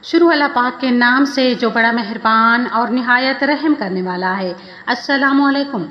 شروع اللہ پاک کے نام سے جو بڑا مہربان اور نہایت رحم کرنے والا ہے۔ السلام علیکم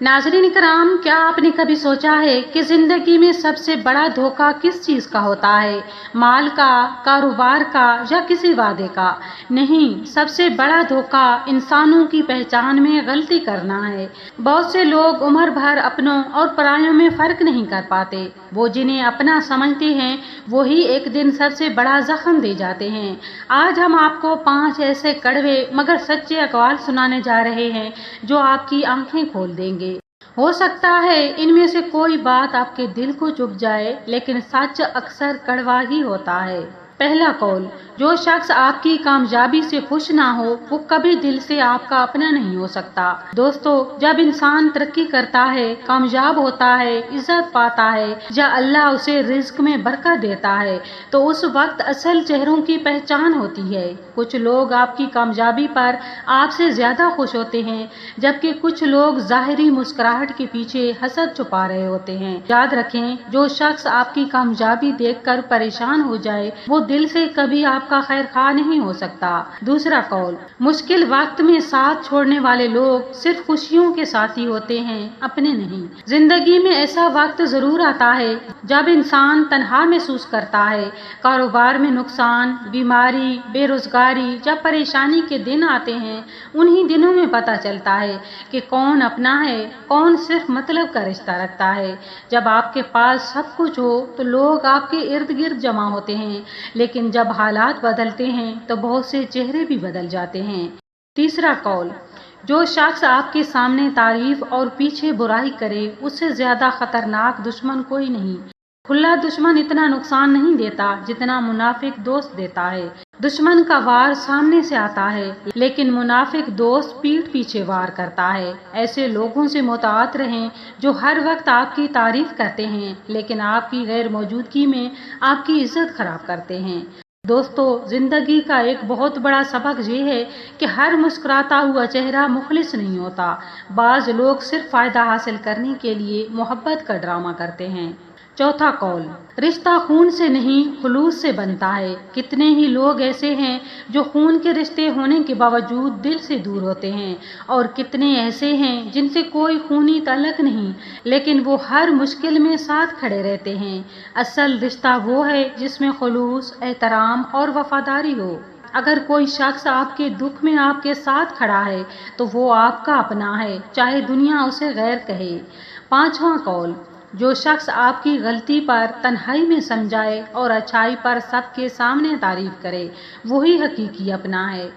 ناظرین کرام، کیا آپ نے کبھی سوچا ہے کہ زندگی میں سب سے بڑا دھوکہ کس چیز کا ہوتا ہے؟ مال کا، کاروبار کا، یا کسی وعدے کا؟ نہیں، سب سے بڑا دھوکہ انسانوں کی پہچان میں غلطی کرنا ہے۔ بہت سے لوگ عمر بھر اپنوں اور پرایوں میں فرق نہیں کر پاتے۔ وہ جنہیں اپنا سمجھتے ہیں وہی ایک دن سب سے بڑا زخم دے جاتے ہیں۔ آج ہم آپ کو 5 ایسے کڑوے مگر سچے اقوال سنانے جا رہے ہیں جو آپ کی آنکھیں کھول دیں گے۔ ہو سکتا ہے ان میں سے کوئی بات آپ کے دل کو چبھ جائے، لیکن سچ اکثر کڑوا ہی ہوتا ہے۔ پہلا قول، جو شخص آپ کی کامیابی سے خوش نہ ہو وہ کبھی دل سے آپ کا اپنا نہیں ہو سکتا۔ دوستو، جب انسان ترقی کرتا ہے، کامیاب ہوتا ہے، عزت پاتا ہے یا اللہ اسے رزق میں برکت دیتا ہے تو اس وقت اصل چہروں کی پہچان ہوتی ہے۔ کچھ لوگ آپ کی کامیابی پر آپ سے زیادہ خوش ہوتے ہیں، جبکہ کچھ لوگ ظاہری مسکراہٹ کے پیچھے حسد چھپا رہے ہوتے ہیں۔ یاد رکھیں، جو شخص آپ کی کامیابی دیکھ کر پریشان ہو جائے وہ دل سے کبھی آپ کا خیر خواہ نہیں ہو سکتا۔ دوسرا قول، مشکل وقت میں ساتھ چھوڑنے والے لوگ صرف خوشیوں کے ساتھی ہوتے ہیں، اپنے نہیں۔ زندگی میں ایسا وقت ضرور آتا ہے جب انسان تنہا محسوس کرتا ہے۔ کاروبار میں نقصان، بیماری، بے روزگاری یا پریشانی کے دن آتے ہیں۔ انہی دنوں میں پتہ چلتا ہے کہ کون اپنا ہے، کون صرف مطلب کا رشتہ رکھتا ہے۔ جب آپ کے پاس سب کچھ ہو تو لوگ آپ کے ارد گرد جمع ہوتے ہیں، لیکن جب حالات بدلتے ہیں تو بہت سے چہرے بھی بدل جاتے ہیں۔ تیسرا قول، جو شخص آپ کے سامنے تعریف اور پیچھے برائی کرے اس سے زیادہ خطرناک دشمن کوئی نہیں۔ کھلا دشمن اتنا نقصان نہیں دیتا جتنا منافق دوست دیتا ہے۔ دشمن کا وار سامنے سے آتا ہے، لیکن منافق دوست پیٹھ پیچھے وار کرتا ہے۔ ایسے لوگوں سے محتاط رہیں جو ہر وقت آپ کی تعریف کرتے ہیں لیکن آپ کی غیر موجودگی میں آپ کی عزت خراب کرتے ہیں۔ دوستو، زندگی کا ایک بہت بڑا سبق یہ ہے کہ ہر مسکراتا ہوا چہرہ مخلص نہیں ہوتا۔ بعض لوگ صرف فائدہ حاصل کرنے کے لیے محبت کا ڈرامہ کرتے ہیں۔ چوتھا قول، رشتہ خون سے نہیں خلوص سے بنتا ہے۔ کتنے ہی لوگ ایسے ہیں جو خون کے رشتے ہونے کے باوجود دل سے دور ہوتے ہیں، اور کتنے ایسے ہیں جن سے کوئی خونی تعلق نہیں لیکن وہ ہر مشکل میں ساتھ کھڑے رہتے ہیں۔ اصل رشتہ وہ ہے جس میں خلوص، احترام اور وفاداری ہو۔ اگر کوئی شخص آپ کے دکھ میں آپ کے ساتھ کھڑا ہے تو وہ آپ کا اپنا ہے، چاہے دنیا اسے غیر کہے۔ پانچواں قول، جو شخص آپ کی غلطی پر تنہائی میں سمجھائے اور اچھائی پر سب کے سامنے تعریف کرے وہی حقیقی اپنا ہے۔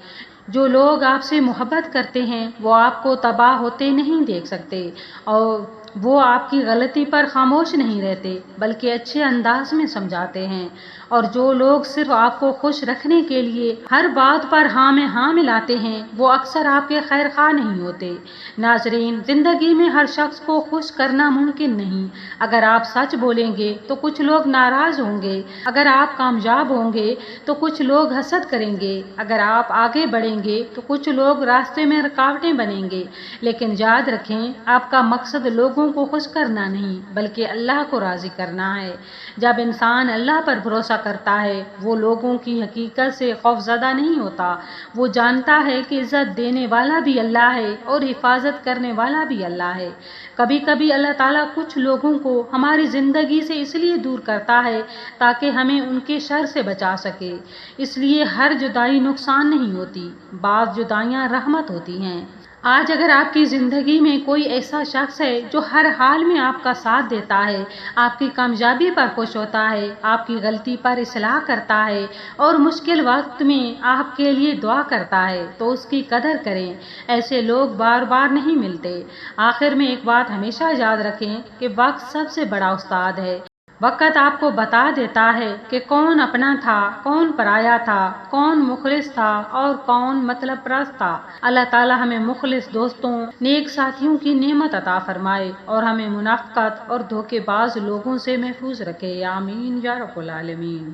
جو لوگ آپ سے محبت کرتے ہیں وہ آپ کو تباہ ہوتے نہیں دیکھ سکتے، اور وہ آپ کی غلطی پر خاموش نہیں رہتے بلکہ اچھے انداز میں سمجھاتے ہیں۔ اور جو لوگ صرف آپ کو خوش رکھنے کے لیے ہر بات پر ہاں میں ہاں ملاتے ہیں وہ اکثر آپ کے خیر خواہ نہیں ہوتے۔ ناظرین، زندگی میں ہر شخص کو خوش کرنا ممکن نہیں۔ اگر آپ سچ بولیں گے تو کچھ لوگ ناراض ہوں گے، اگر آپ کامیاب ہوں گے تو کچھ لوگ حسد کریں گے، اگر آپ آگے بڑھیں گے تو کچھ لوگ راستے میں رکاوٹیں بنیں گے، لیکن یاد رکھیں آپ کا مقصد لوگوں کو خوش کرنا نہیں بلکہ اللہ کو راضی کرنا ہے۔ جب انسان اللہ پر بھروسہ کرتا ہے وہ لوگوں کی حقیقت سے خوفزدہ نہیں ہوتا۔ وہ جانتا ہے کہ عزت دینے والا بھی اللہ ہے اور حفاظت کرنے والا بھی اللہ ہے۔ کبھی کبھی اللہ تعالیٰ کچھ لوگوں کو ہماری زندگی سے اس لیے دور کرتا ہے تاکہ ہمیں ان کے شر سے بچا سکے۔ اس لیے ہر جدائی نقصان نہیں ہوتی، بعض جدائیاں رحمت ہوتی ہیں۔ آج اگر آپ کی زندگی میں کوئی ایسا شخص ہے جو ہر حال میں آپ کا ساتھ دیتا ہے، آپ کی کامیابی پر خوش ہوتا ہے، آپ کی غلطی پر اصلاح کرتا ہے اور مشکل وقت میں آپ کے لیے دعا کرتا ہے تو اس کی قدر کریں۔ ایسے لوگ بار بار نہیں ملتے۔ آخر میں ایک بات ہمیشہ یاد رکھیں کہ وقت سب سے بڑا استاد ہے۔ وقت آپ کو بتا دیتا ہے کہ کون اپنا تھا، کون پرایا تھا، کون مخلص تھا اور کون مطلب پرست تھا۔ اللہ تعالیٰ ہمیں مخلص دوستوں، نیک ساتھیوں کی نعمت عطا فرمائے اور ہمیں منافقت اور دھوکے باز لوگوں سے محفوظ رکھے۔ آمین یا رب العالمین۔